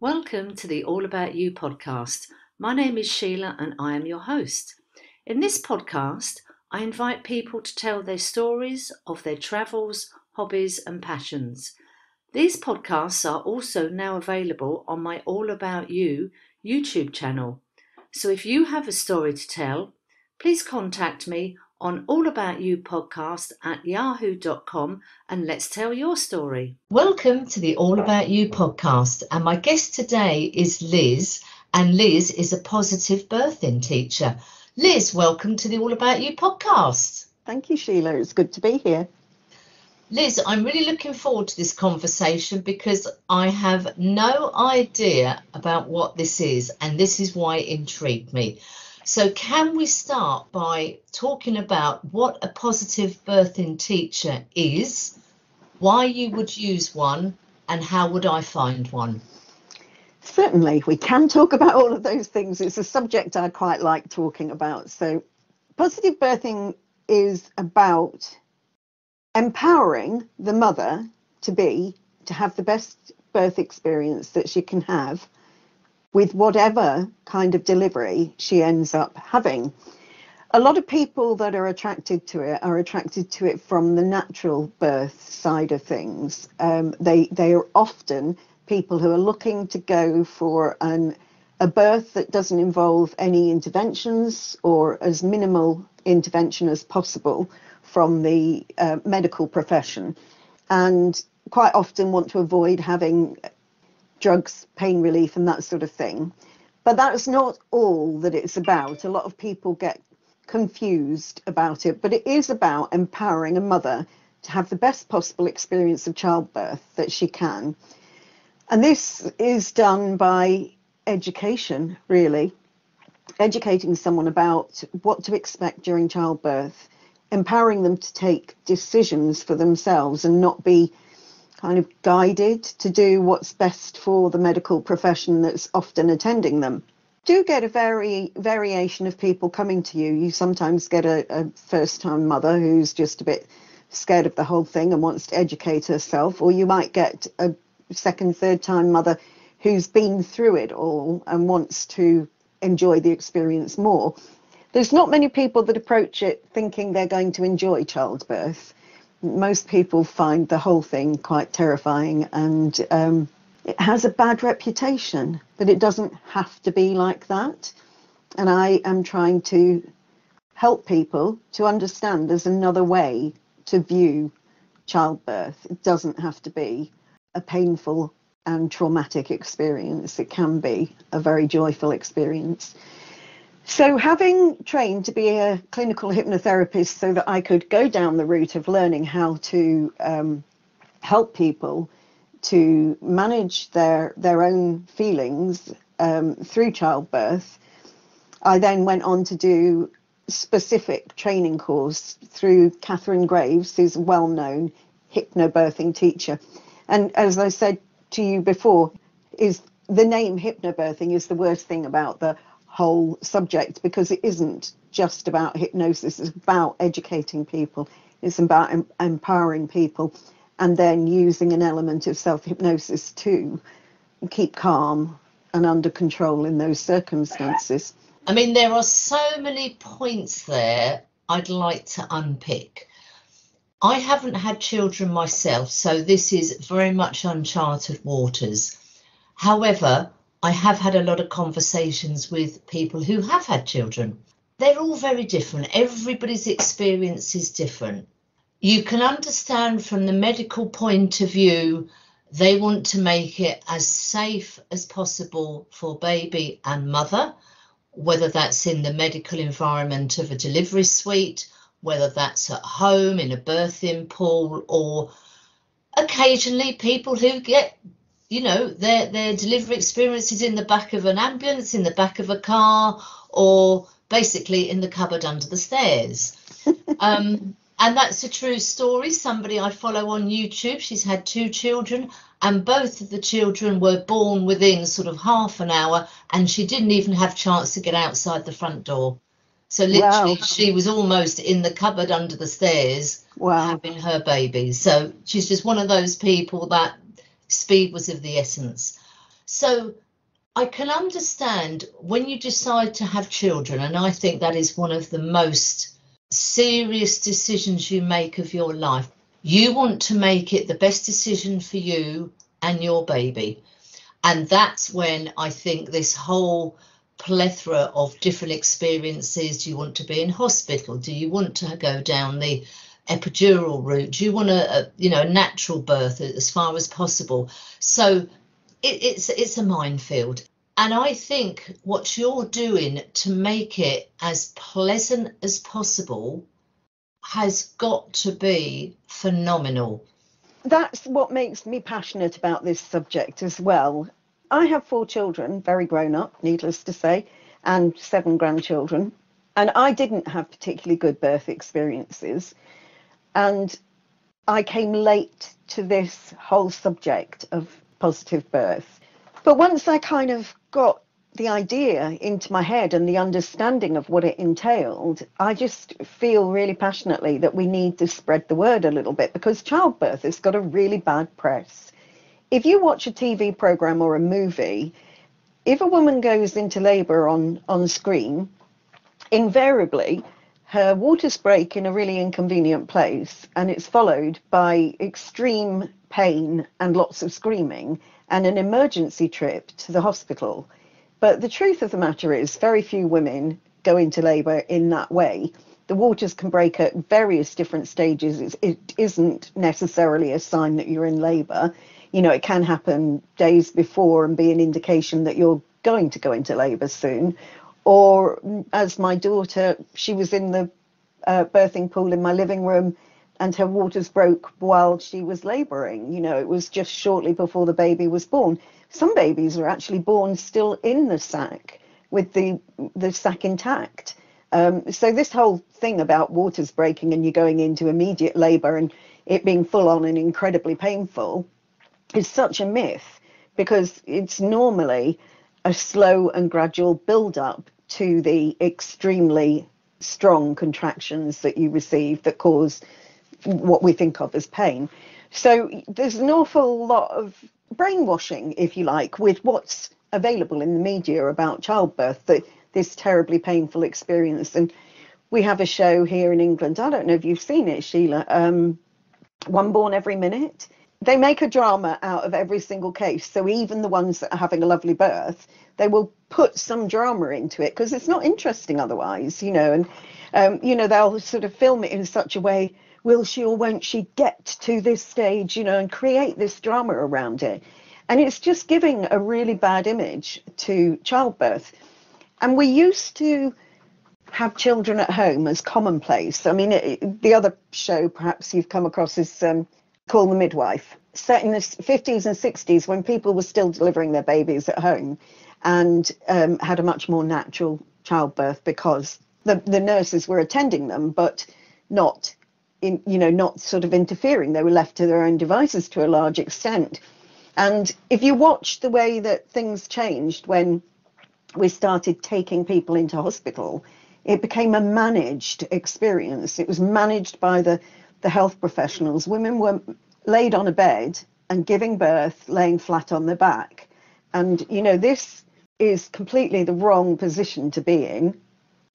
Welcome to the All About You podcast. My name is Sheila and I am your host. In this podcast, I invite people to tell their stories of their travels, hobbies and passions. These podcasts are also now available on my All About You YouTube channel. So if you have a story to tell, please contact me on allaboutyoupodcast@yahoo.com and let's tell your story. Welcome to the All About You podcast, and my guest today is Liz, and Liz is a positive birthing teacher. Liz, welcome to the All About You podcast. Thank you, Sheila. It's good to be here. Liz, I'm really looking forward to this conversation because I have no idea about what this is, and this is why it intrigued me. So can we start by talking about what a positive birthing teacher is, why you would use one, and how would I find one? Certainly, we can talk about all of those things. It's a subject I quite like talking about. So positive birthing is about empowering the mother to have the best birth experience that she can have with whatever kind of delivery she ends up having. A lot of people that are attracted to it are attracted to it from the natural birth side of things. They are often people who are looking to go for a birth that doesn't involve any interventions or as minimal intervention as possible from the medical profession, and quite often want to avoid having drugs, pain relief and that sort of thing. But that's not all that it's about. A lot of people get confused about it, but it is about empowering a mother to have the best possible experience of childbirth that she can. And this is done by education, really. Educating someone about what to expect during childbirth, empowering them to take decisions for themselves and not be kind of guided to do what's best for the medical profession that's often attending them. Do get a variation of people coming to you. You sometimes get a first-time mother who's just a bit scared of the whole thing and wants to educate herself, or you might get a second, third-time mother who's been through it all and wants to enjoy the experience more. There's not many people that approach it thinking they're going to enjoy childbirth. Most people find the whole thing quite terrifying, and it has a bad reputation, but it doesn't have to be like that. And I am trying to help people to understand there's another way to view childbirth. It doesn't have to be a painful and traumatic experience. It can be a very joyful experience. So having trained to be a clinical hypnotherapist so that I could go down the route of learning how to help people to manage their own feelings through childbirth, I then went on to do specific training course through Catherine Graves, who's a well-known hypnobirthing teacher. And as I said to you before, is the name hypnobirthing is the worst thing about the whole subject, because it isn't just about hypnosis. It's about educating people. It's about empowering people, and then using an element of self-hypnosis to keep calm and under control in those circumstances. I mean, there are so many points there I'd like to unpick. I haven't had children myself, so this is very much uncharted waters. However, I have had a lot of conversations with people who have had children. They're all very different. Everybody's experience is different. You can understand from the medical point of view, they want to make it as safe as possible for baby and mother, whether that's in the medical environment of a delivery suite, whether that's at home in a birthing pool, or occasionally people who get their delivery experiences in the back of an ambulance, in the back of a car, or basically in the cupboard under the stairs. And that's a true story. Somebody I follow on YouTube, she's had 2 children, and both of the children were born within sort of half an hour, and she didn't even have a chance to get outside the front door. So literally, wow. She was almost in the cupboard under the stairs, wow, having her baby. So she's just one of those people that speed was of the essence. So I can understand when you decide to have children, and I think that is one of the most serious decisions you make of your life. You want to make it the best decision for you and your baby. And that's when I think this whole plethora of different experiences. Do you want to be in hospital? Do you want to go down the epidural route? Do you want a natural birth as far as possible? So it's a minefield. And I think what you're doing to make it as pleasant as possible has got to be phenomenal. That's what makes me passionate about this subject as well. I have 4 children, very grown up, needless to say, and 7 grandchildren. And I didn't have particularly good birth experiences. And I came late to this whole subject of positive birth. But once I kind of got the idea into my head and the understanding of what it entailed, I just feel really passionately that we need to spread the word a little bit, because childbirth has got a really bad press. If you watch a TV program or a movie, if a woman goes into labour on screen, invariably her waters break in a really inconvenient place, and it's followed by extreme pain and lots of screaming and an emergency trip to the hospital. But the truth of the matter is, very few women go into labour in that way. The waters can break at various different stages. It isn't necessarily a sign that you're in labour. You know, it can happen days before and be an indication that you're going to go into labour soon. Or, as my daughter, she was in the birthing pool in my living room and her waters broke while she was labouring. You know, it was just shortly before the baby was born. Some babies are actually born still in the sac with the sac intact. So this whole thing about waters breaking and you going into immediate labour and it being full on and incredibly painful is such a myth, because it's normally a slow and gradual build up to the extremely strong contractions that you receive that cause what we think of as pain. So there's an awful lot of brainwashing, if you like, with what's available in the media about childbirth, this terribly painful experience. And we have a show here in England, I don't know if you've seen it, Sheila, One Born Every Minute. They make a drama out of every single case. So even the ones that are having a lovely birth, they will put some drama into it because it's not interesting otherwise, you know. And, they'll sort of film it in such a way, will she or won't she get to this stage, you know, and create this drama around it. And it's just giving a really bad image to childbirth. And we used to have children at home as commonplace. I mean, the other show perhaps you've come across is called The Midwife, set in the 50s and 60s when people were still delivering their babies at home and had a much more natural childbirth because the nurses were attending them, but not sort of interfering. They were left to their own devices to a large extent. And if you watch the way that things changed when we started taking people into hospital, it became a managed experience. It was managed by the health professionals. Women were laid on a bed and giving birth, laying flat on their back. And, you know, this is completely the wrong position to be in.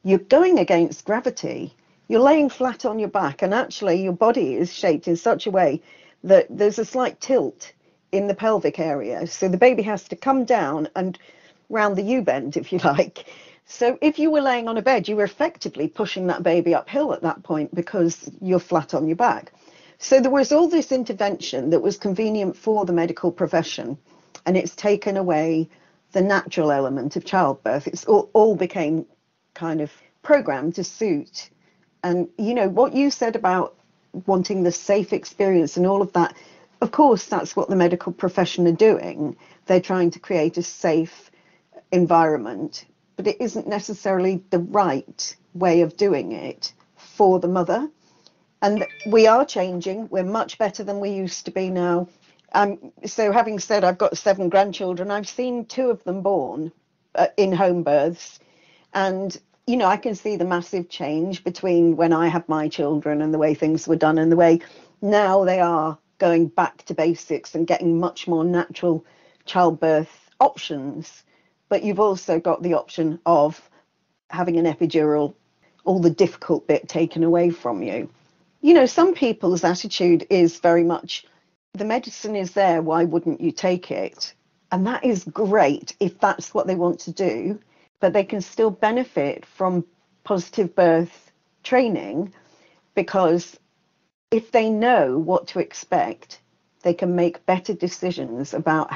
You're going against gravity. You're laying flat on your back, and actually your body is shaped in such a way that there's a slight tilt in the pelvic area. So the baby has to come down and round the U-bend, if you like. So if you were laying on a bed, you were effectively pushing that baby uphill at that point because you're flat on your back. So there was all this intervention that was convenient for the medical profession, and it's taken away the natural element of childbirth. It's all became kind of programmed to suit. And, you know, what you said about wanting the safe experience and all of that, of course, that's what the medical profession are doing. They're trying to create a safe environment, but it isn't necessarily the right way of doing it for the mother. And we are changing. We're much better than we used to be now. So having said I've got 7 grandchildren, I've seen 2 of them born in home births. And, you know, I can see the massive change between when I had my children and the way things were done and the way now they are going back to basics and getting much more natural childbirth options, but you've also got the option of having an epidural, all the difficult bit taken away from you. You know, some people's attitude is very much, the medicine is there, why wouldn't you take it? And that is great if that's what they want to do, but they can still benefit from positive birth training, because if they know what to expect, they can make better decisions about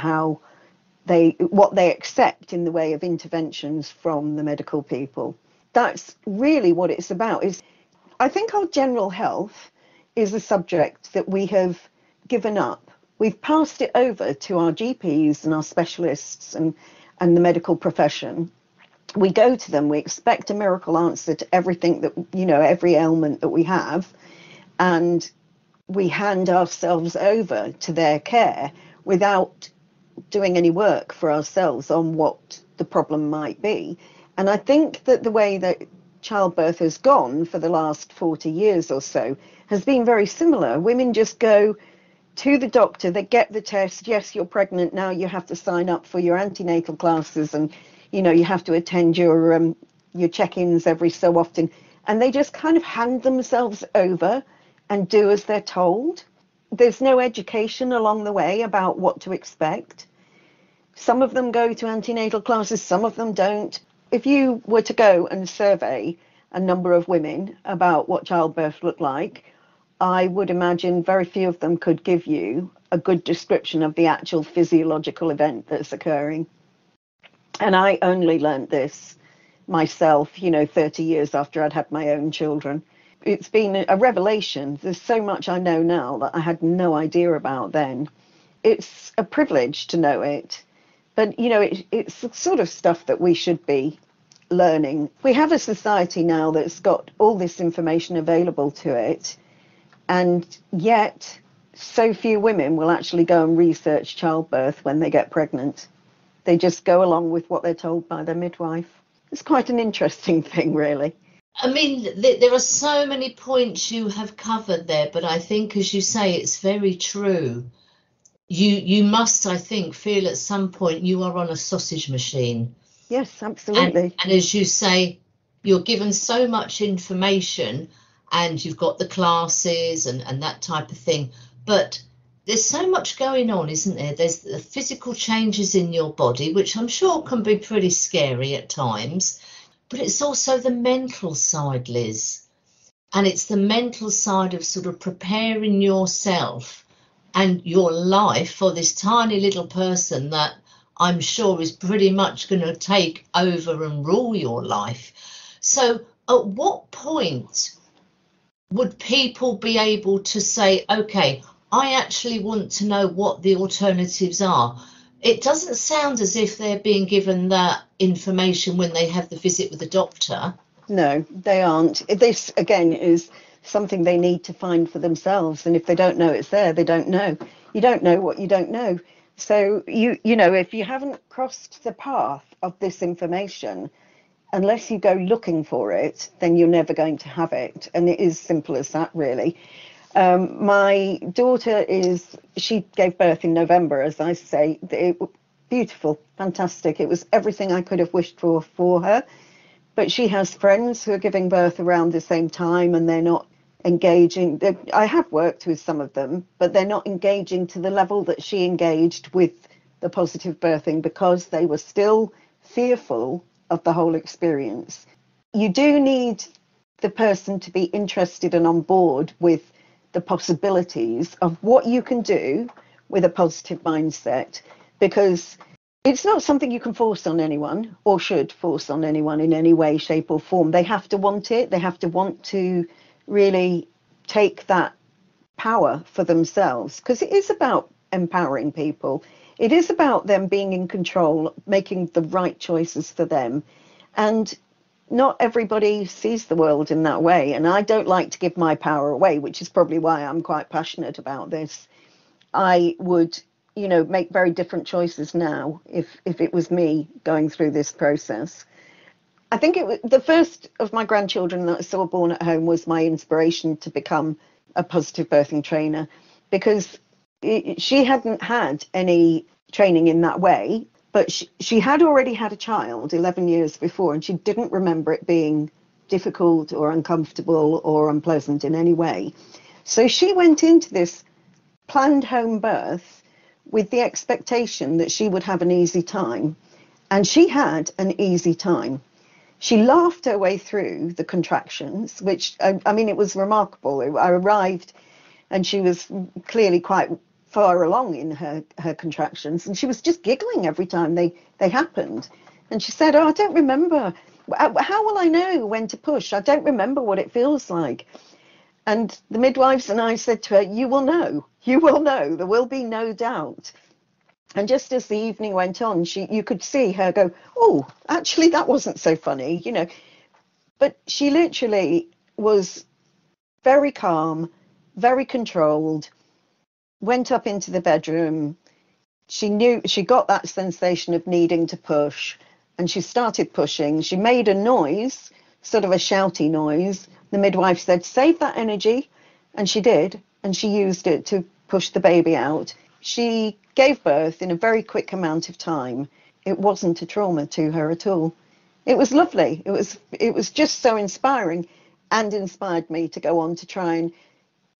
what they accept in the way of interventions from the medical people. That's really what it's about. I think our general health is a subject that we have given up. We've passed it over to our GPs and our specialists and the medical profession. We go to them, we expect a miracle answer to everything that, you know, every ailment that we have, and we hand ourselves over to their care without doing any work for ourselves on what the problem might be. And I think that the way that childbirth has gone for the last 40 years or so has been very similar. Women just go to the doctor, they get the test, yes, you're pregnant, now you have to sign up for your antenatal classes, and you know, you have to attend your check-ins every so often, and they just kind of hand themselves over and do as they're told. There's no education along the way about what to expect. Some of them go to antenatal classes, some of them don't. If you were to go and survey a number of women about what childbirth looked like, I would imagine very few of them could give you a good description of the actual physiological event that's occurring. And I only learned this myself, you know, 30 years after I'd had my own children. It's been a revelation. There's so much I know now that I had no idea about then. It's a privilege to know it. But, you know, it's the sort of stuff that we should be learning. We have a society now that's got all this information available to it, and yet so few women will actually go and research childbirth when they get pregnant. They just go along with what they're told by their midwife. It's quite an interesting thing, really. I mean, there are so many points you have covered there, but I think, as you say, it's very true. You must, I think, feel at some point you are on a sausage machine. Yes, absolutely. And as you say, you're given so much information, and you've got the classes and that type of thing. But there's so much going on, isn't there? There's the physical changes in your body, which I'm sure can be pretty scary at times. But it's also the mental side, Liz. And it's the mental side of sort of preparing yourself and your life for this tiny little person that I'm sure is pretty much going to take over and rule your life. So at what point would people be able to say, okay, I actually want to know what the alternatives are? It doesn't sound as if they're being given that information when they have the visit with the doctor. No, they aren't. This, again, is something they need to find for themselves. And if they don't know it's there, they don't know. You don't know what you don't know. So, you know, if you haven't crossed the path of this information, unless you go looking for it, then you're never going to have it. And it is simple as that, really. My daughter she gave birth in November, as I say. It was beautiful, fantastic. It was everything I could have wished for her. But she has friends who are giving birth around the same time, and they're not engaging. I have worked with some of them, but they're not engaging to the level that she engaged with the positive birthing, because they were still fearful of the whole experience. You do need the person to be interested and on board with the possibilities of what you can do with a positive mindset, because it's not something you can force on anyone, or should force on anyone in any way, shape or form. They have to want it. They have to want to really take that power for themselves, because it is about empowering people. It is about them being in control, making the right choices for them. And not everybody sees the world in that way. And I don't like to give my power away, which is probably why I'm quite passionate about this. I would, make very different choices now if it was me going through this process. I think the first of my grandchildren that I saw born at home was my inspiration to become a positive birthing trainer, because she hadn't had any training in that way. But she had already had a child 11 years before, and she didn't remember it being difficult or uncomfortable or unpleasant in any way. So she went into this planned home birth with the expectation that she would have an easy time. And she had an easy time. She laughed her way through the contractions, which, I mean, it was remarkable. I arrived and she was clearly quite far along in her contractions, and she was just giggling every time they happened. And she said, "Oh, I don't remember. How will I know when to push? I don't remember what it feels like." And the midwives and I said to her, "You will know. You will know. There will be no doubt." And just as the evening went on, you could see her go, "Oh, actually, that wasn't so funny, you know." But she literally was very calm, very controlled, went up into the bedroom. She knew, she got that sensation of needing to push, and she started pushing. She made a noise, sort of a shouty noise. The midwife said, "Save that energy." And she did, and she used it to push the baby out. She gave birth in a very quick amount of time. It wasn't a trauma to her at all. It was lovely. It was just so inspiring, and inspired me to go on to try and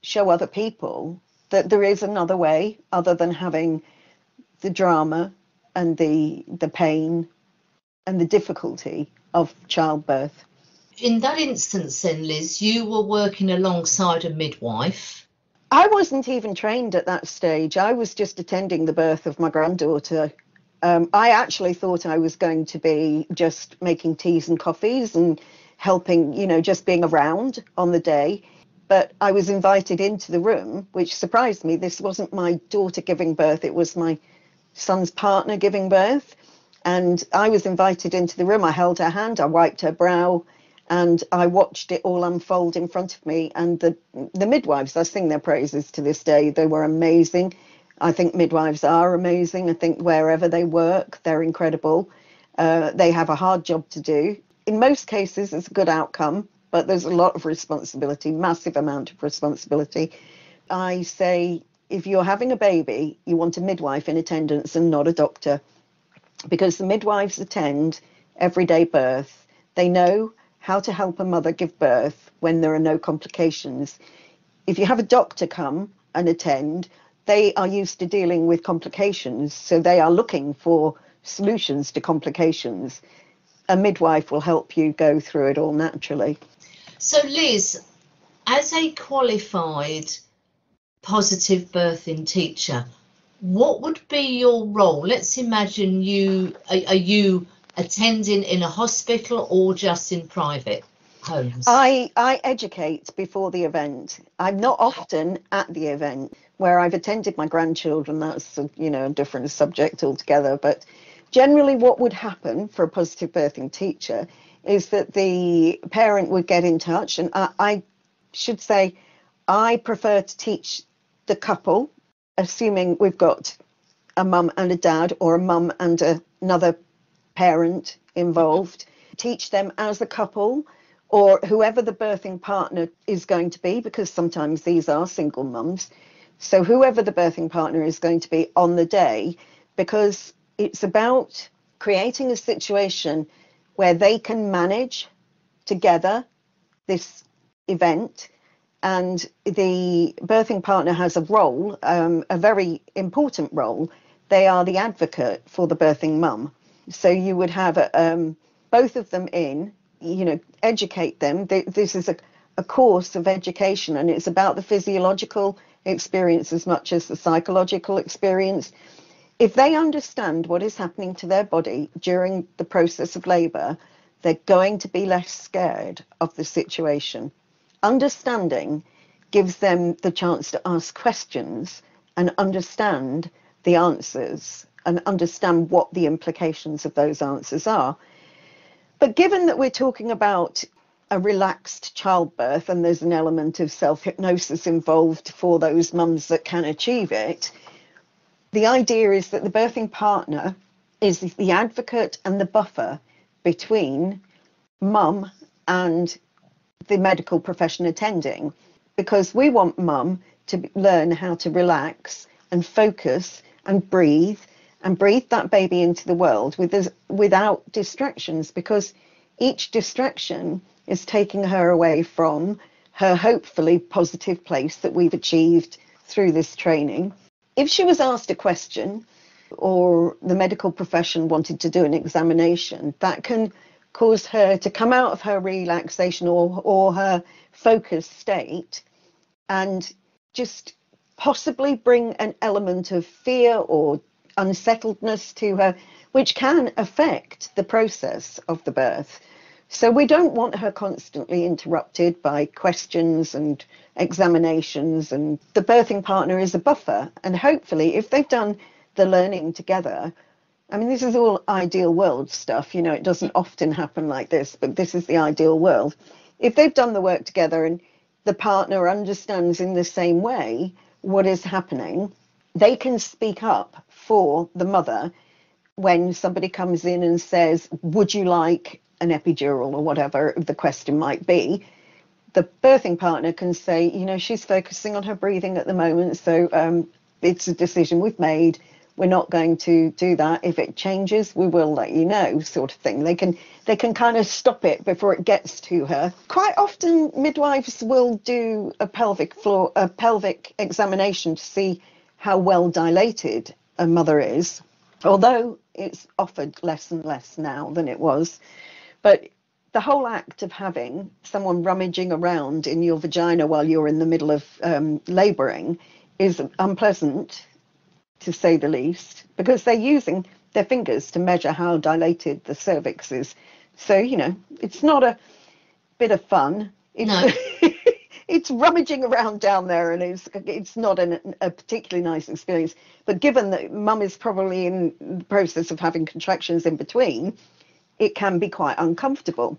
show other people that there is another way other than having the drama and the pain and the difficulty of childbirth. In that instance then, Liz, you were working alongside a midwife. I wasn't even trained at that stage. I was just attending the birth of my granddaughter. I actually thought I was going to be just making teas and coffees and helping, you know, just being around on the day. But I was invited into the room, which surprised me. This wasn't my daughter giving birth. It was my son's partner giving birth. And I was invited into the room. I held her hand, I wiped her brow, and I watched it all unfold in front of me. And the midwives, I sing their praises to this day. They were amazing. I think midwives are amazing. I think wherever they work, they're incredible. They have a hard job to do. In most cases, it's a good outcome, but there's a lot of responsibility, massive amount of responsibility. I say, if you're having a baby, you want a midwife in attendance and not a doctor, because the midwives attend everyday birth. They know how to help a mother give birth when there are no complications. If you have a doctor come and attend, they are used to dealing with complications, so they are looking for solutions to complications. A midwife will help you go through it all naturally. So, Liz, as a qualified positive birthing teacher, what would be your role? Let's imagine are you attending in a hospital or just in private homes? I educate before the event. I'm not often at the event. Where I've attended my grandchildren, that's a different subject altogether. But generally what would happen for a positive birthing teacher is that the parent would get in touch, and I should say I prefer to teach the couple, assuming we've got a mum and a dad or a mum and another parent involved. Teach them as a couple, or whoever the birthing partner is going to be, because sometimes these are single mums. So whoever the birthing partner is going to be on the day, because it's about creating a situation where they can manage together this event. And the birthing partner has a role, a very important role. They are the advocate for the birthing mum. So you would have both of them in, educate them. This is a course of education, and it's about the physiological experience as much as the psychological experience. If they understand what is happening to their body during the process of labour, they're going to be less scared of the situation. Understanding gives them the chance to ask questions and understand the answers and understand what the implications of those answers are. But given that we're talking about a relaxed childbirth, and there's an element of self-hypnosis involved for those mums that can achieve it, the idea is that the birthing partner is the advocate and the buffer between mum and the medical profession attending, because we want mum to learn how to relax and focus and breathe and breathe that baby into the world without distractions, because each distraction is taking her away from her hopefully positive place that we've achieved through this training. If she was asked a question or the medical profession wanted to do an examination, that can cause her to come out of her relaxation or her focused state and just possibly bring an element of fear or unsettledness to her, which can affect the process of the birth. So we don't want her constantly interrupted by questions and examinations, and the birthing partner is a buffer. And hopefully, if they've done the learning together, I mean, this is all ideal world stuff, it doesn't often happen like this, but this is the ideal world. If they've done the work together and the partner understands in the same way what is happening, they can speak up for the mother when somebody comes in and says, would you like an epidural, or whatever the question might be. The birthing partner can say, she's focusing on her breathing at the moment, so it's a decision we've made. We're not going to do that. If it changes, we will let you know, sort of thing. They can kind of stop it before it gets to her. Quite often, midwives will do a pelvic examination to see how well dilated a mother is, although it's offered less and less now than it was. But the whole act of having someone rummaging around in your vagina while you're in the middle of labouring is unpleasant, to say the least, because they're using their fingers to measure how dilated the cervix is. So, it's not a bit of fun. No. It's rummaging around down there, and it's not a particularly nice experience. But given that mum is probably in the process of having contractions in between, it can be quite uncomfortable.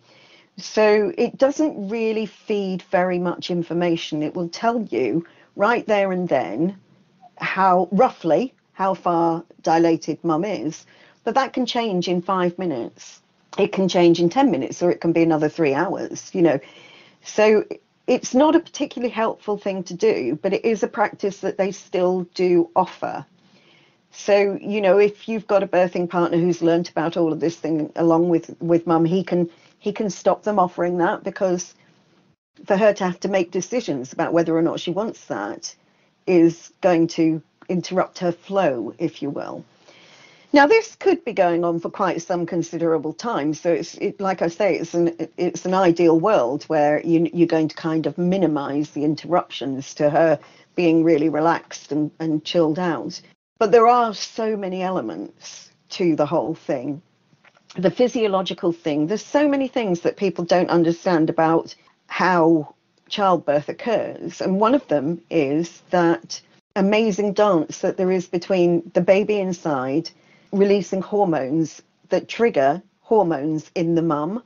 So it doesn't really feed very much information. It will tell you right there and then roughly how far dilated mum is, but that can change in 5 minutes. It can change in 10 minutes, or it can be another 3 hours, So it's not a particularly helpful thing to do, but it is a practice that they still do offer. So, if you've got a birthing partner who's learnt about all of this thing along with mum, he can stop them offering that, because for her to have to make decisions about whether or not she wants that is going to interrupt her flow, if you will. Now, this could be going on for quite some considerable time. So it's like I say, it's an ideal world where you're going to kind of minimize the interruptions to her being really relaxed and chilled out. But there are so many elements to the whole thing. The physiological thing, there's so many things that people don't understand about how childbirth occurs. And one of them is that amazing dance that there is between the baby inside releasing hormones that trigger hormones in the mum.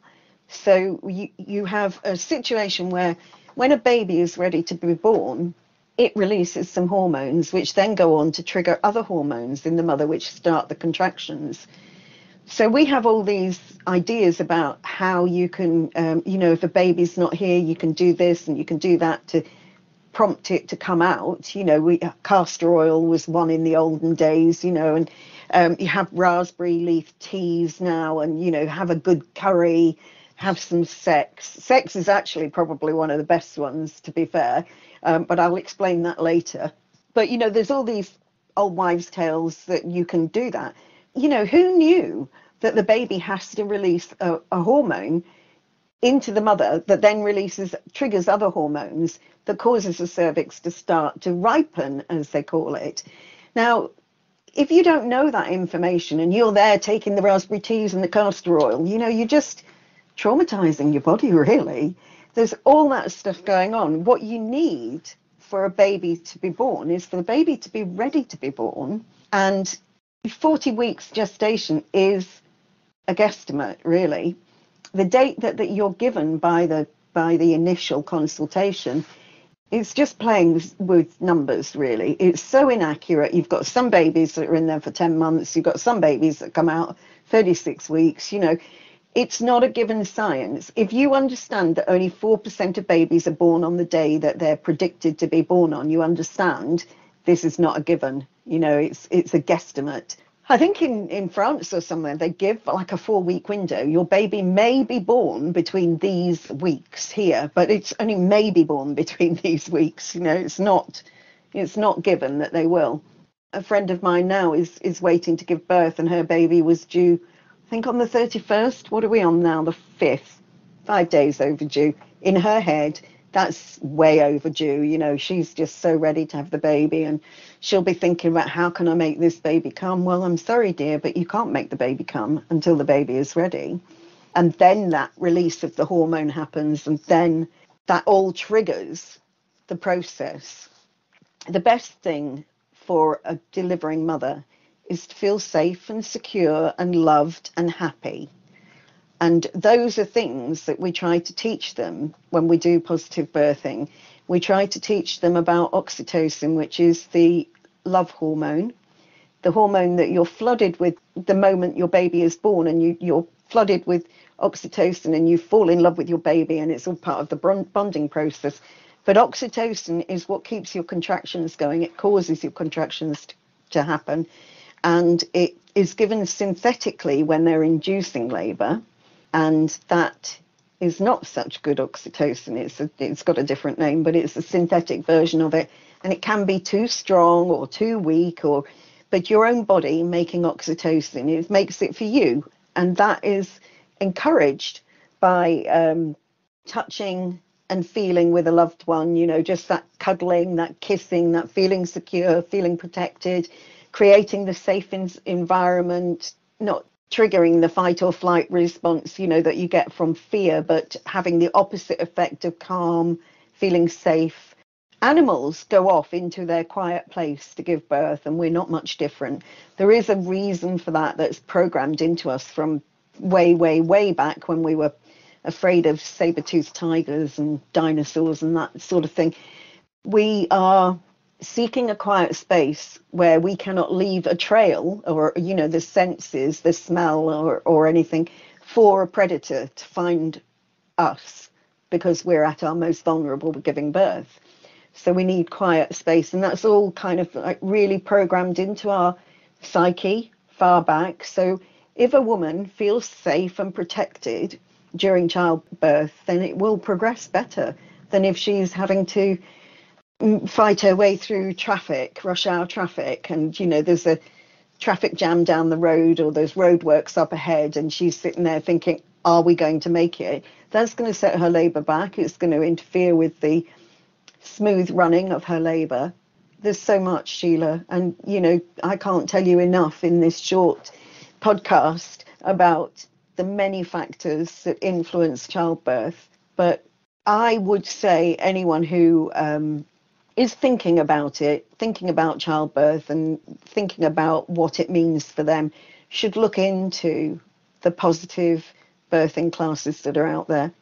So you have a situation where when a baby is ready to be born, it releases some hormones, which then go on to trigger other hormones in the mother, which start the contractions. So we have all these ideas about how you can, if a baby's not here, you can do this and you can do that to prompt it to come out. Castor oil was one in the olden days, and you have raspberry leaf teas now, and, have a good curry, have some sex. Sex is actually probably one of the best ones, to be fair, but I'll explain that later. But, there's all these old wives' tales that you can do that. Who knew that the baby has to release a hormone into the mother that then triggers other hormones that causes the cervix to start to ripen, as they call it. Now, if you don't know that information and you're there taking the raspberry teas and the castor oil, you're just traumatizing your body, really. There's all that stuff going on. What you need for a baby to be born is for the baby to be ready to be born, and 40 weeks gestation is a guesstimate, really. The date that you're given by the initial consultation is just playing with numbers, really. It's so inaccurate. You've got some babies that are in there for 10 months. You've got some babies that come out 36 weeks. It's not a given science. If you understand that only 4% of babies are born on the day that they're predicted to be born on, you understand this is not a given. It's a guesstimate. I think in France or somewhere, they give like a 4-week window. Your baby may be born between these weeks here, but it's only may be born between these weeks. You know, it's not given that they will. A friend of mine now is waiting to give birth, and her baby was due, I think, on the 31st. What are we on now? The 5th. 5 days overdue. In her head, that's way overdue. You know, she's just so ready to have the baby, and she'll be thinking about, how can I make this baby come? Well, I'm sorry, dear, but you can't make the baby come until the baby is ready. And then that release of the hormone happens, and then that all triggers the process. The best thing for a delivering mother is to feel safe and secure and loved and happy. And those are things that we try to teach them when we do positive birthing. We try to teach them about oxytocin, which is the love hormone, the hormone that you're flooded with the moment your baby is born, and you're flooded with oxytocin and you fall in love with your baby, and it's all part of the bonding process. But oxytocin is what keeps your contractions going. It causes your contractions to happen. And it is given synthetically when they're inducing labour. And that is not such good oxytocin. It's got a different name, but it's a synthetic version of it. And it can be too strong or too weak, but your own body making oxytocin, it makes it for you. And that is encouraged by touching and feeling with a loved one, you know, just that cuddling, that kissing, that feeling secure, feeling protected, creating the safe environment, not triggering the fight or flight response, you know, that you get from fear, but having the opposite effect of calm, feeling safe. Animals go off into their quiet place to give birth, and we're not much different. There is a reason for that that's programmed into us from way, way, way back when we were afraid of saber-toothed tigers and dinosaurs and that sort of thing. We are seeking a quiet space where we cannot leave a trail or, you know, the senses, the smell or anything for a predator to find us, because we're at our most vulnerable with giving birth. So we need quiet space, and that's all kind of like really programmed into our psyche far back. So if a woman feels safe and protected during childbirth, then it will progress better than if she's having to fight her way through traffic, rush hour traffic, and, you know, there's a traffic jam down the road or there's roadworks up ahead, and she's sitting there thinking, are we going to make it? That's going to set her labour back. It's going to interfere with the smooth running of her labour. There's so much, Sheila, and, you know, I can't tell you enough in this short podcast about the many factors that influence childbirth. But I would say anyone who is thinking about it, thinking about childbirth and thinking about what it means for them, should look into the positive birthing classes that are out there.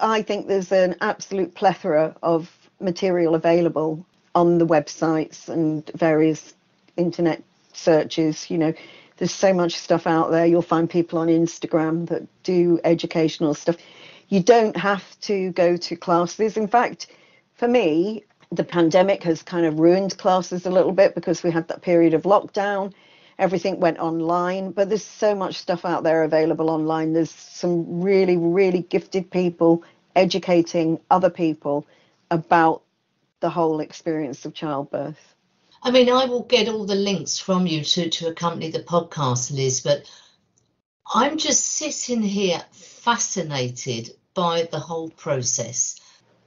I think there's an absolute plethora of material available on the websites and various internet searches. You know, there's so much stuff out there. You'll find people on Instagram that do educational stuff. You don't have to go to classes. In fact, for me, the pandemic has kind of ruined classes a little bit, because we had that period of lockdown. Everything went online, but there's so much stuff out there available online. There's some really, really gifted people educating other people about the whole experience of childbirth. I mean, I will get all the links from you to accompany the podcast, Liz, but I'm just sitting here fascinated by the whole process.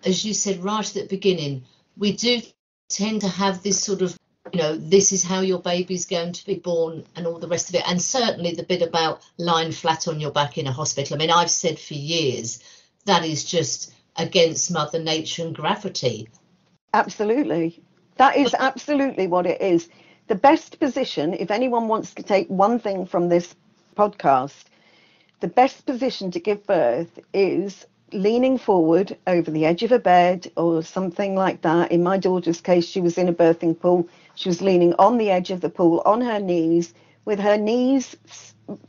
As you said right at the beginning, we do tend to have this sort of, you know, this is how your baby's going to be born and all the rest of it. And certainly the bit about lying flat on your back in a hospital. I mean, I've said for years that is just against Mother Nature and gravity. Absolutely. That is absolutely what it is. The best position, if anyone wants to take one thing from this podcast, the best position to give birth is leaning forward over the edge of a bed or something like that. In my daughter's case, she was in a birthing pool. She was leaning on the edge of the pool on her knees, with her knees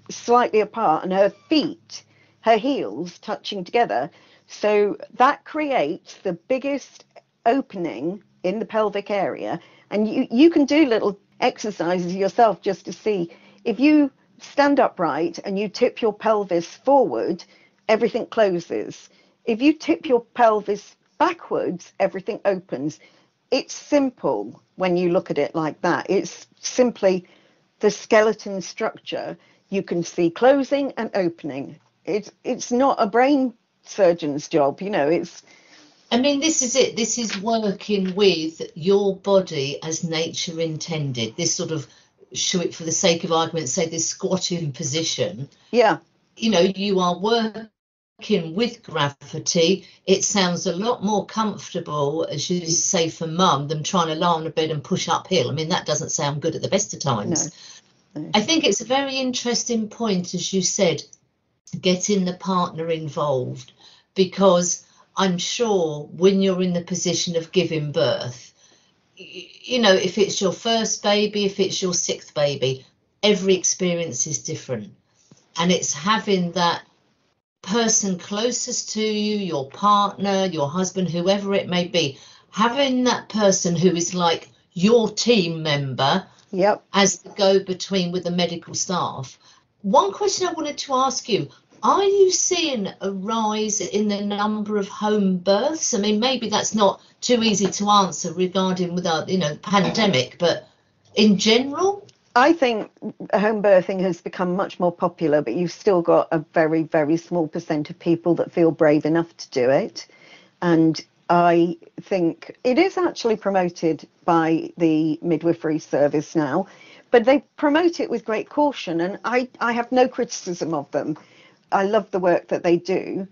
slightly apart and her feet, her heels touching together. So that creates the biggest opening in the pelvic area. And you can do little exercises yourself just to see If you stand upright and you tip your pelvis forward, everything closes. If you tip your pelvis backwards, everything opens. It's simple when you look at it like that. It's simply the skeleton structure. You can see closing and opening. It's not a brain surgeon's job, it's. I mean, this is it. This is working with your body as nature intended. This sort of, for the sake of argument, say this squatting position. Yeah. You are working with gravity. It sounds a lot more comfortable, as you say, for mum than trying to lie on a bed and push uphill. I mean, that doesn't sound good at the best of times. No. I think it's a very interesting point, as you said, getting the partner involved, because I'm sure when you're in the position of giving birth, if it's your first baby, if it's your sixth baby, every experience is different. And it's having that person closest to you, your partner, your husband, whoever it may be, having that person who is like your team member. Yep. As the go-between with the medical staff. One question I wanted to ask you, are you seeing a rise in the number of home births? I mean, maybe that's not too easy to answer regarding without, pandemic, but in general? I think home birthing has become much more popular, but you've still got a very, very small percent of people that feel brave enough to do it. And I think it is actually promoted by the midwifery service now, but they promote it with great caution, and I have no criticism of them. I love the work that they do,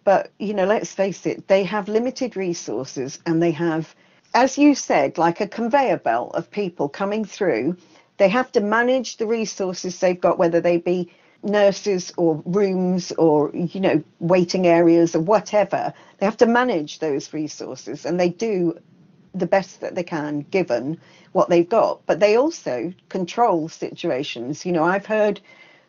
but, let's face it, they have limited resources, and they have, as you said, like a conveyor belt of people coming through. They have to manage the resources they've got, whether they be nurses or rooms or, waiting areas or whatever. They have to manage those resources, and they do the best that they can given what they've got. But they also control situations. I've heard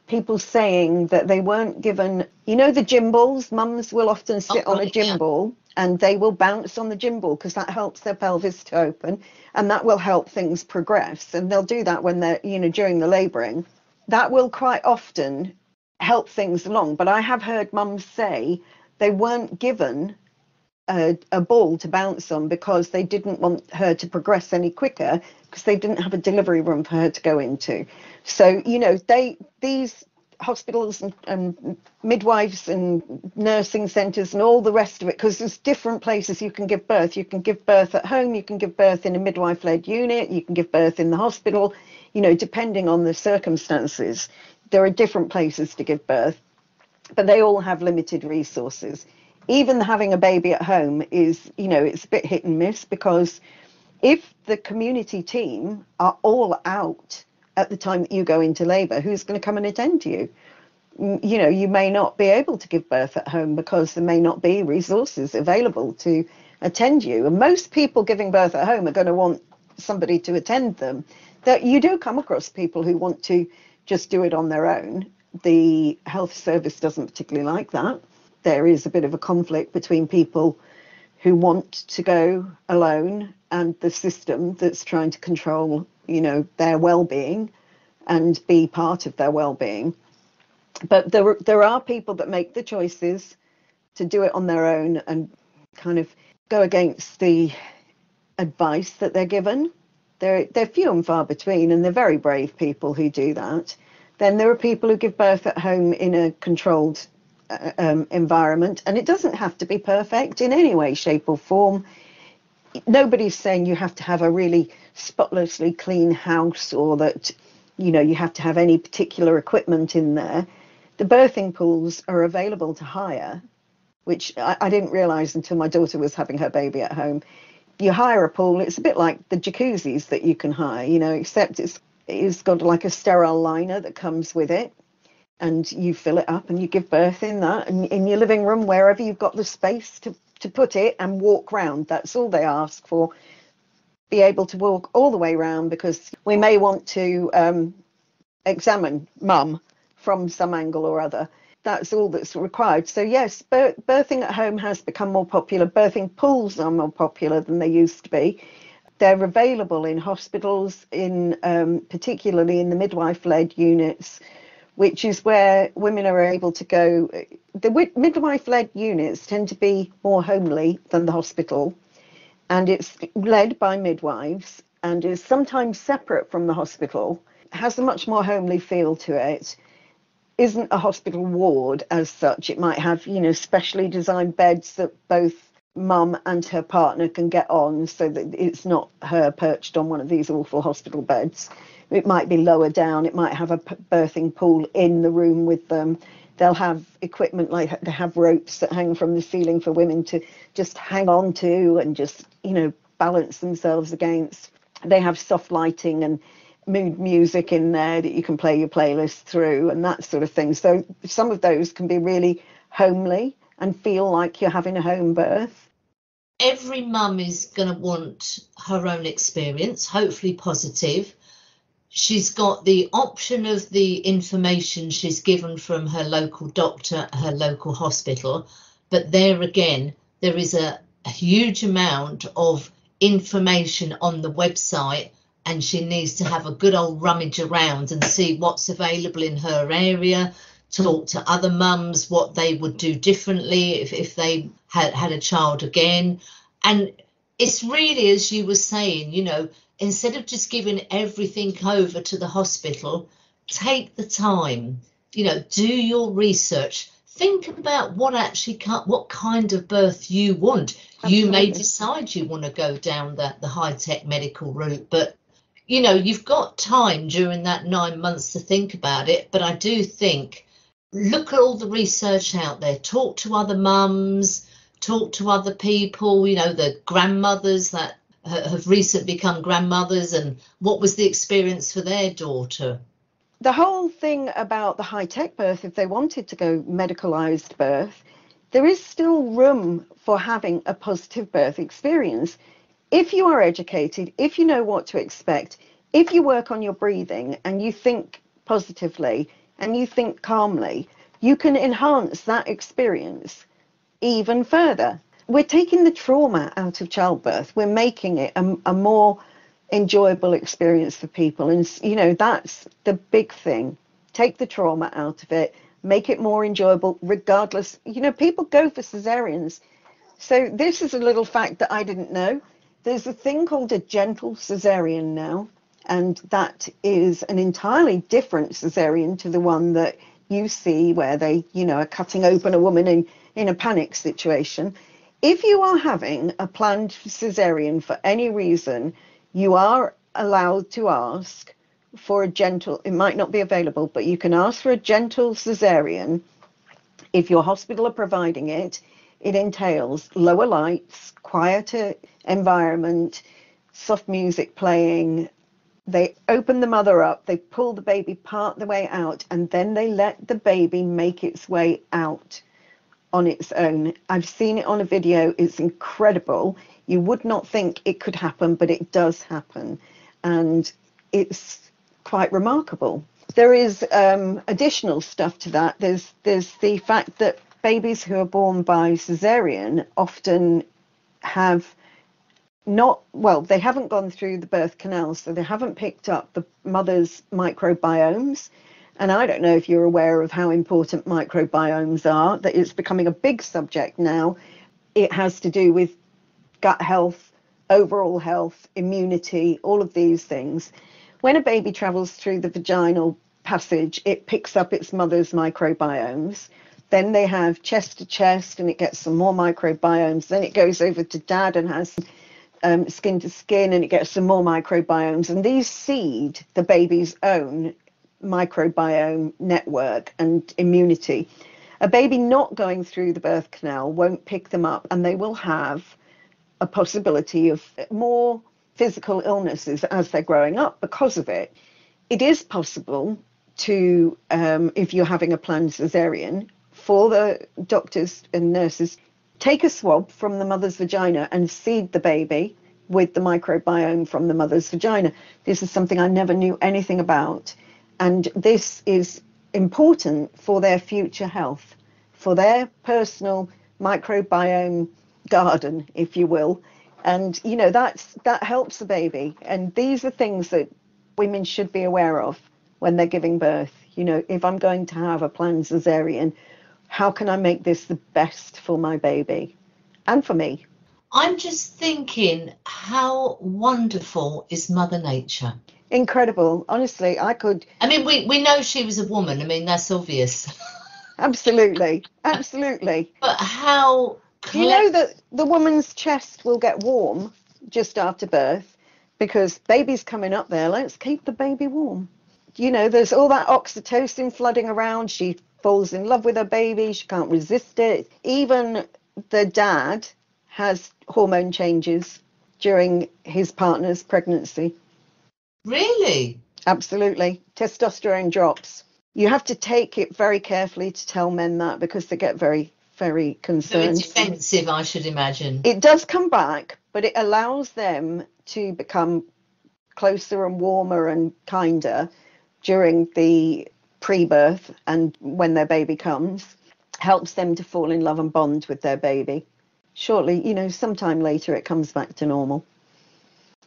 people saying that they weren't given, the gym balls. Mums will often sit on a gym ball and they will bounce on the gym ball because that helps their pelvis to open, and that will help things progress. And they'll do that when they're, during the labouring. That will quite often help things along. But I have heard mums say they weren't given a ball to bounce on because they didn't want her to progress any quicker, because they didn't have a delivery room for her to go into. So, these hospitals and midwives and nursing centres and all the rest of it, because there's different places you can give birth. You can give birth at home, you can give birth in a midwife-led unit, you can give birth in the hospital, depending on the circumstances. There are different places to give birth, but they all have limited resources. Even having a baby at home is, it's a bit hit and miss, because if the community team are all out at the time that you go into labour, who's going to come and attend to you? You may not be able to give birth at home because there may not be resources available to attend you. And most people giving birth at home are going to want somebody to attend them. That you do come across people who want to just do it on their own. The health service doesn't particularly like that. There is a bit of a conflict between people who want to go alone and the system that's trying to control, their well-being and be part of their well-being. But there are people that make the choices to do it on their own and kind of go against the advice that they're given. They're few and far between, and they're very brave people who do that. Then there are people who give birth at home in a controlled environment, and it doesn't have to be perfect in any way, shape or form. Nobody's saying you have to have a really spotlessly clean house, or that you have to have any particular equipment in there. The birthing pools are available to hire, which I didn't realize until my daughter was having her baby at home. You hire a pool, it's a bit like the jacuzzis that you can hire, except it's got like a sterile liner that comes with it, and you fill it up and you give birth in that, and in your living room, wherever you've got the space to put it, and walk round. That's all they ask for. Be able to walk all the way round, because we may want to examine mum from some angle or other. That's all that's required. So yes, birthing at home has become more popular. Birthing pools are more popular than they used to be. They're available in hospitals, in particularly in the midwife-led units, which is where women are able to go. The midwife-led units tend to be more homely than the hospital, and it's led by midwives and is sometimes separate from the hospital, has a much more homely feel to it, isn't a hospital ward as such. It might have, specially designed beds that both mum and her partner can get on, so that it's not her perched on one of these awful hospital beds. It might be lower down. It might have a birthing pool in the room with them. They'll have equipment like they have ropes that hang from the ceiling for women to just hang on to and just, balance themselves against. They have soft lighting and mood music in there that you can play your playlist through and that sort of thing. So some of those can be really homely and feel like you're having a home birth. Every mum is going to want her own experience, hopefully positive. She's got the option of the information she's given from her local doctor, her local hospital. But there again, there is a huge amount of information on the website, and she needs to have a good old rummage around and see what's available in her area, talk to other mums, what they would do differently if they had a child again. And it's really, as you were saying, instead of just giving everything over to the hospital, take the time, do your research. Think about what kind of birth you want. Absolutely. You may decide you want to go down the high-tech medical route, but you've got time during that 9 months to think about it. But I do think, look at all the research out there, talk to other mums, talk to other people, the grandmothers that have recently become grandmothers, and what was the experience for their daughter. The whole thing about the high-tech birth, if they wanted to go medicalized birth, there is still room for having a positive birth experience. If you are educated, if you know what to expect, if you work on your breathing and you think positively and you think calmly, you can enhance that experience even further. We're taking the trauma out of childbirth. We're making it a more enjoyable experience for people. And, that's the big thing. Take the trauma out of it, make it more enjoyable, regardless. People go for cesareans. So this is a little fact that I didn't know. There's a thing called a gentle cesarean now, and that is an entirely different cesarean to the one that you see where they, are cutting open a woman in a panic situation. If you are having a planned cesarean for any reason, you are allowed to ask for a gentle, it might not be available, but you can ask for a gentle cesarean. If your hospital are providing it, it entails lower lights, quieter environment, soft music playing. They open the mother up, they pull the baby part the way out, and then they let the baby make its way out on its own. I've seen it on a video. It's incredible. You would not think it could happen, but it does happen. And it's quite remarkable. There is additional stuff to that. There's the fact that babies who are born by cesarean often have they haven't gone through the birth canal, so they haven't picked up the mother's microbiomes. And I don't know if you're aware of how important microbiomes are, that it's becoming a big subject now. It has to do with gut health, overall health, immunity, all of these things. When a baby travels through the vaginal passage, it picks up its mother's microbiomes. Then they have chest to chest and it gets some more microbiomes. Then it goes over to dad and has skin to skin and it gets some more microbiomes. And these seed the baby's own microbiome network and immunity. A baby not going through the birth canal won't pick them up, and they will have a possibility of more physical illnesses as they're growing up because of it. It is possible to, if you're having a planned cesarean, for the doctors and nurses, take a swab from the mother's vagina and seed the baby with the microbiome from the mother's vagina. This is something I never knew anything about. And this is important for their future health, for their personal microbiome garden, if you will. And, you know, that helps the baby. And these are things that women should be aware of when they're giving birth. You know, if I'm going to have a planned cesarean, how can I make this the best for my baby and for me? I'm just thinking, how wonderful is Mother Nature? Incredible. Honestly, I could. I mean, we know she was a woman. I mean, that's obvious. Absolutely. Absolutely. But how Do you clever. know that the woman's chest will get warm just after birth because baby's coming up there? Let's keep the baby warm. You know, there's all that oxytocin flooding around. She falls in love with her baby. She can't resist it. Even the dad has hormone changes during his partner's pregnancy. Really? Absolutely. Testosterone drops. You have to take it very carefully to tell men that because they get very, very Very concerned. defensive, I should imagine. It does come back, but it allows them to become closer and warmer and kinder during the pre-birth and when their baby comes, helps them to fall in love and bond with their baby. Shortly, you know, sometime later it comes back to normal.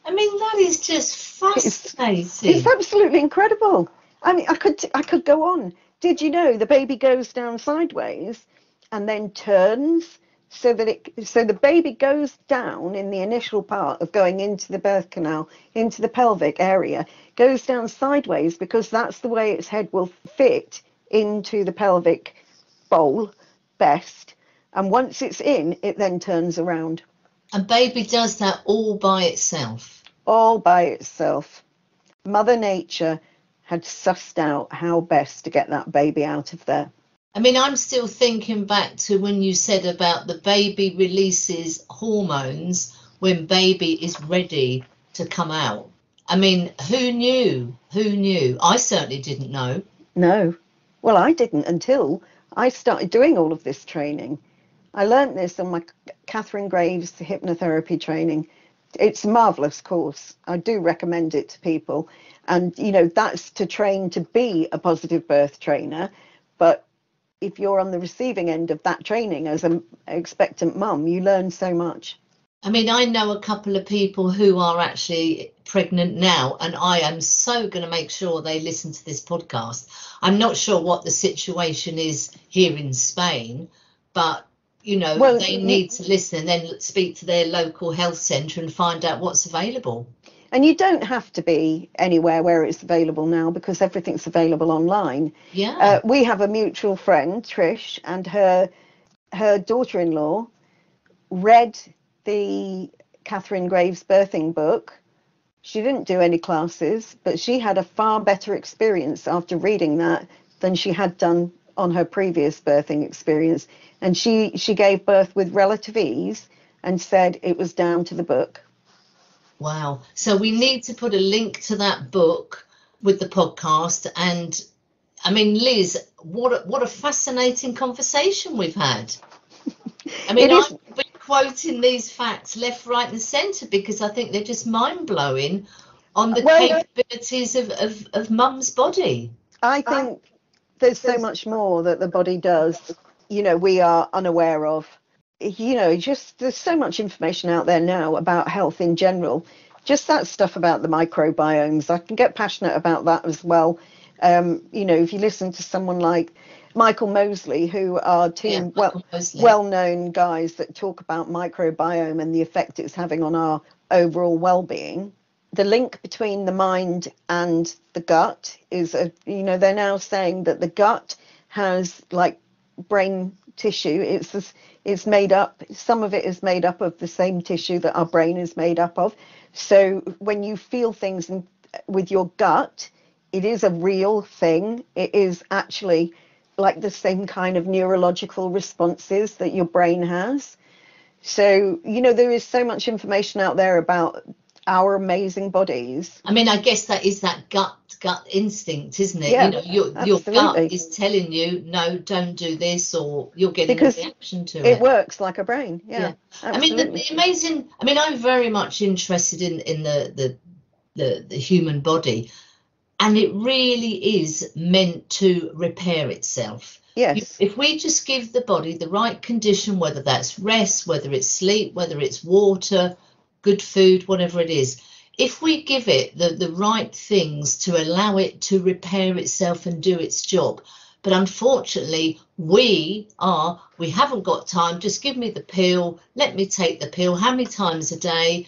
I mean, that is just fascinating. It's absolutely incredible. I mean, I could go on. Did you know the baby goes down sideways and then turns so the baby goes down in the initial part of going into the birth canal, into the pelvic area, goes down sideways because that's the way its head will fit into the pelvic bowl best. And once it's in, it then turns around. And baby does that all by itself. All by itself. Mother Nature had sussed out how best to get that baby out of there. I mean, I'm still thinking back to when you said about the baby releases hormones when baby is ready to come out. I mean, who knew? Who knew? I certainly didn't know. No. Well, I didn't until I started doing all of this training. I learned this on my Catherine Graves Hypnotherapy Training. It's a marvellous course. I do recommend it to people. And, you know, that's to train to be a positive birth trainer. But if you're on the receiving end of that training as an expectant mum, you learn so much. I mean, I know a couple of people who are actually pregnant now, and I am so going to make sure they listen to this podcast. I'm not sure what the situation is here in Spain, but, you know, they need to listen and then speak to their local health centre and find out what's available. And you don't have to be anywhere where it's available now because everything's available online. Yeah. We have a mutual friend, Trish, and her daughter-in-law read the Catherine Graves birthing book. She didn't do any classes, but she had a far better experience after reading that than she had done on her previous birthing experience. And she gave birth with relative ease and said it was down to the book. Wow. So we need to put a link to that book with the podcast. And I mean, Liz, what a fascinating conversation we've had. I mean, I've been quoting these facts left, right and centre because I think they're just mind-blowing on the capabilities of mum's body. I think there's so much more that the body does, you know, we are unaware of. You know, just there's so much information out there now about health in general. Just that stuff about the microbiomes, I can get passionate about that as well. You know, if you listen to someone like Michael Mosley, who are two well-known guys that talk about microbiome and the effect it's having on our overall well-being, the link between the mind and the gut is, you know, they're now saying that the gut has like brain tissue. It's made up, some of it is made up of the same tissue that our brain is made up of. So when you feel things with your gut, it is a real thing. It is actually like the same kind of neurological responses that your brain has. So, you know, there is so much information out there about our amazing bodies. I mean, I guess that is that gut instinct, isn't it? Yeah, you know, your gut is telling you, no, don't do this, or you're getting a reaction to it. It works like a brain. Yeah. I mean, the amazing. I mean, I'm very much interested in the human body, and it really is meant to repair itself. Yes. If we just give the body the right condition, whether that's rest, whether it's sleep, whether it's water, good food, whatever it is. If we give it the right things to allow it to repair itself and do its job. But unfortunately, we haven't got time. Just give me the pill. Let me take the pill. How many times a day?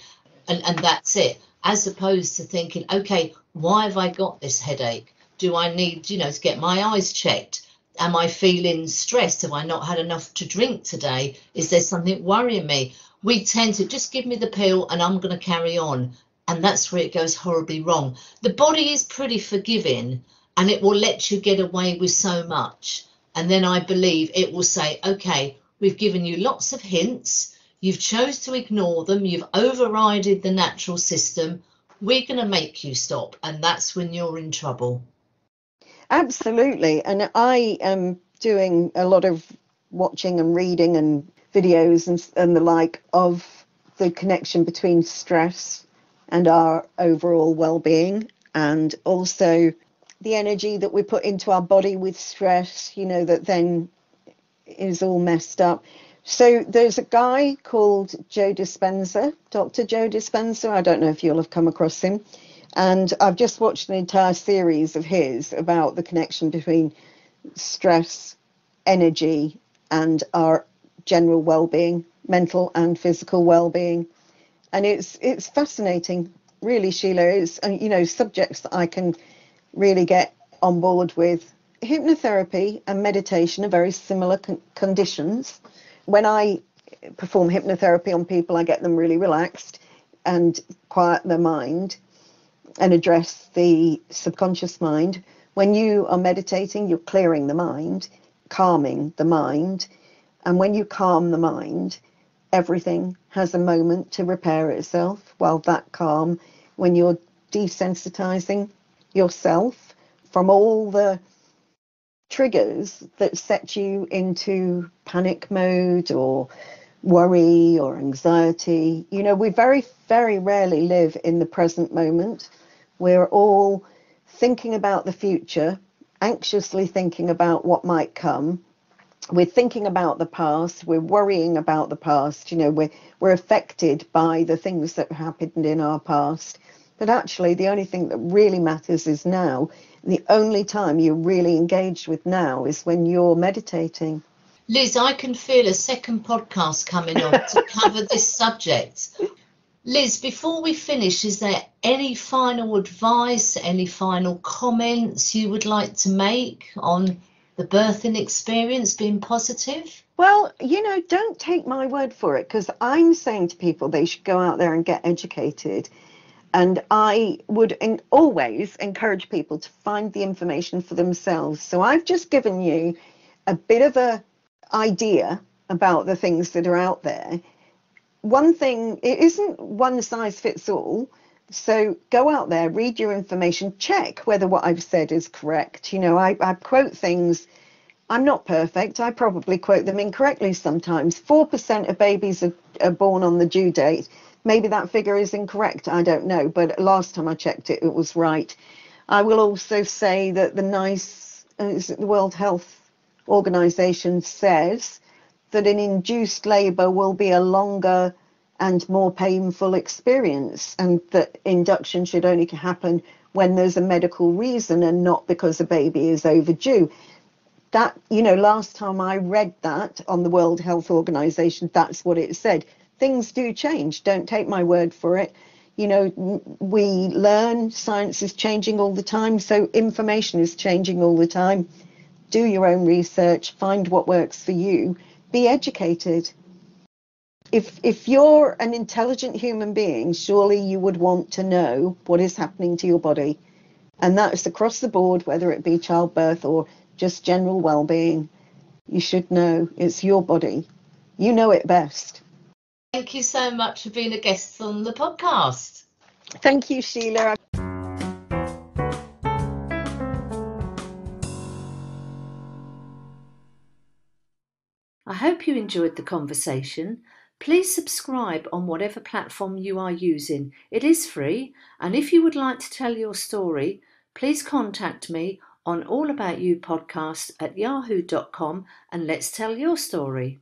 And that's it. As opposed to thinking, okay, why have I got this headache? Do I need, to get my eyes checked? Am I feeling stressed? Have I not had enough to drink today? Is there something worrying me? We tend to just give me the pill and I'm going to carry on. And that's where it goes horribly wrong. The body is pretty forgiving and it will let you get away with so much. And then I believe it will say, okay, we've given you lots of hints. You've chose to ignore them. You've overridden the natural system. We're going to make you stop. And that's when you're in trouble. Absolutely. And I am doing a lot of watching and reading and videos and the like of the connection between stress and our overall well-being, and also the energy that we put into our body with stress, that then is all messed up. So there's a guy called Joe Dispenza, Dr. Joe Dispenza. I don't know if you'll have come across him. And I've just watched an entire series of his about the connection between stress, energy, and our general well-being, mental and physical well-being. And it's fascinating, really, Sheila. It's, subjects that I can really get on board with. Hypnotherapy and meditation are very similar conditions. When I perform hypnotherapy on people, I get them really relaxed and quiet their mind and address the subconscious mind. When you are meditating, you're clearing the mind, calming the mind. And when you calm the mind, everything has a moment to repair itself. While that calm, when you're desensitizing yourself from all the triggers that set you into panic mode or worry or anxiety. We very, very rarely live in the present moment. We're all thinking about the future, anxiously thinking about what might come. We're thinking about the past. We're worrying about the past. We're affected by the things that happened in our past. But actually, the only thing that really matters is now. The only time you're really engaged with now is when you're meditating. Liz, I can feel a second podcast coming on to cover this subject. Liz, before we finish, is there any final advice, any final comments you would like to make on the birthing experience being positive? Well, don't take my word for it, because I'm saying to people they should go out there and get educated. And I would always encourage people to find the information for themselves. So I've just given you a bit of an idea about the things that are out there. One thing, it isn't one size fits all. So go out there, read your information, check whether what I've said is correct. I quote things. I'm not perfect. I probably quote them incorrectly sometimes. 4% of babies are born on the due date. Maybe that figure is incorrect. I don't know. But last time I checked it, it was right. I will also say that the World Health Organization says that an induced labor will be a longer and more painful experience, and that induction should only happen when there's a medical reason and not because a baby is overdue. That, last time I read that on the World Health Organization, that's what it said. Things do change. Don't take my word for it. We learn, science is changing all the time, so information is changing all the time. Do your own research, find what works for you, be educated. If you're an intelligent human being, surely you would want to know what is happening to your body. And that's across the board, whether it be childbirth or just general well-being. You should know. It's your body. You know it best. Thank you so much for being a guest on the podcast. Thank you, Sheila. I hope you enjoyed the conversation. Please subscribe on whatever platform you are using. It is free, and if you would like to tell your story, please contact me on allaboutyoupodcast@yahoo.com and let's tell your story.